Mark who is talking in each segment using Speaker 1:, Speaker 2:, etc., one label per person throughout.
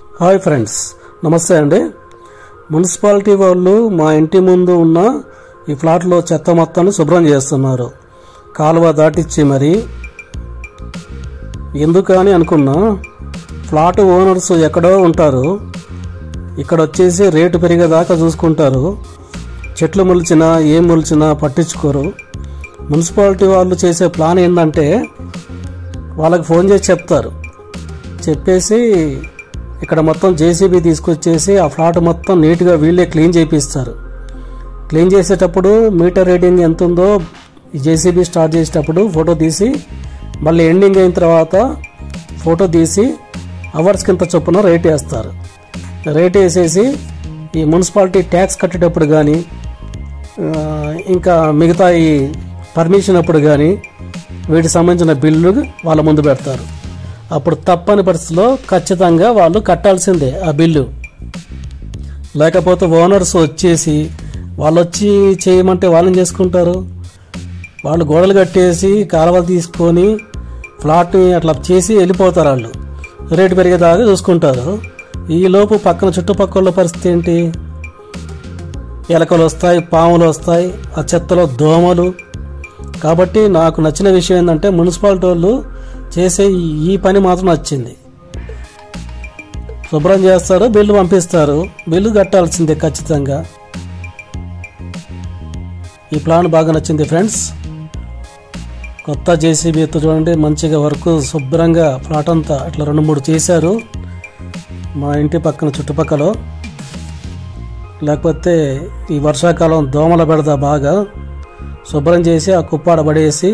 Speaker 1: Hi friends, నమస్తే అండి. Municipality వాళ్ళు మా ఇంటి ముందు ఉన్న ఈ ఫ్లాట్లో చెత్త మొత్తాన్ని శుభ్రం చేస్తున్నారు. కాలువ దాటిచ్చి మరి ఎందుకని అనుకున్నా, ఫ్లాట్ ఓనర్స్ ఎక్కడో ఉంటారు, ఇక్కడ వచ్చేసి రేటు పెరిగేదాకా చూసుకుంటారు. చెట్లు మొలిచినా ఏం మొలిచినా పట్టించుకోరు. మున్సిపాలిటీ వాళ్ళు చేసే ప్లాన్ ఏంటంటే, వాళ్ళకి ఫోన్ చేసి చెప్తారు, చెప్పేసి ఇక్కడ మొత్తం జేసీబీ తీసుకొచ్చేసి ఆ ఫ్లాట్ మొత్తం నీట్గా వీళ్ళే క్లీన్ చేపిస్తారు. క్లీన్ చేసేటప్పుడు మీటర్ రీడింగ్ ఎంత ఉందో ఈ జేసీబీ స్టార్ట్ చేసేటప్పుడు ఫోటో తీసి, మళ్ళీ ఎండింగ్ అయిన తర్వాత ఫోటో తీసి అవర్స్కి ఇంత చొప్పున రేట్ వేస్తారు. రేట్ వేసేసి ఈ మున్సిపాలిటీ ట్యాక్స్ కట్టేటప్పుడు కానీ, ఇంకా మిగతా ఈ పర్మిషన్ అప్పుడు కానీ వీటికి సంబంధించిన బిల్లు వాళ్ళ ముందు పెడతారు. అప్పుడు తప్పని పరిస్థితిలో ఖచ్చితంగా వాళ్ళు కట్టాల్సిందే ఆ బిల్లు. లేకపోతే ఓనర్స్ వచ్చేసి వాళ్ళు వచ్చి చేయమంటే వాళ్ళని చేసుకుంటారు. వాళ్ళు గోడలు కట్టేసి కాలువలు తీసుకొని ఫ్లాట్ని అట్లా చేసి వెళ్ళిపోతారు. వాళ్ళు రేటు పెరిగేదాకా చూసుకుంటారు. ఈలోపు పక్కన చుట్టుపక్కల పరిస్థితి ఏంటి? ఎలకలు వస్తాయి, పాములు వస్తాయి, ఆ చెత్తలో దోమలు. కాబట్టి నాకు నచ్చిన విషయం ఏంటంటే, మున్సిపాలిటీ వాళ్ళు చేసే ఈ పని మాత్రం నచ్చింది. శుభ్రం చేస్తారు, బిల్లు పంపిస్తారు, బిల్లు కట్టాల్సిందే ఖచ్చితంగా. ఈ ప్లాన్ బాగా నచ్చింది ఫ్రెండ్స్. కొత్త జేసీబీతో చూడండి, మంచిగా వర్క్ శుభ్రంగా ఫ్లాట్ అంతా ఇట్లా 2-3 చేశారు మా ఇంటి పక్కన చుట్టుపక్కల. లేకపోతే ఈ వర్షాకాలం దోమల బెడద బాగా శుభ్రం చేసి ఆ కుప్పాడ పడేసి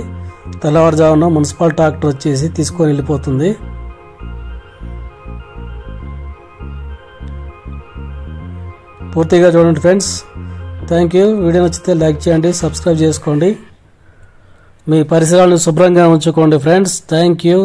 Speaker 1: తెల్లవారుజామున మున్సిపల్ ట్రాక్టర్ వచ్చేసి తీసుకొని వెళ్ళిపోతుంది. పూర్తిగా చూడండి ఫ్రెండ్స్. Thank you. వీడియో నచ్చితే లైక్ చేయండి, సబ్స్క్రైబ్ చేసుకోండి. మీ పరిసరాలను శుభ్రంగా ఉంచుకోండి ఫ్రెండ్స్. Thank you.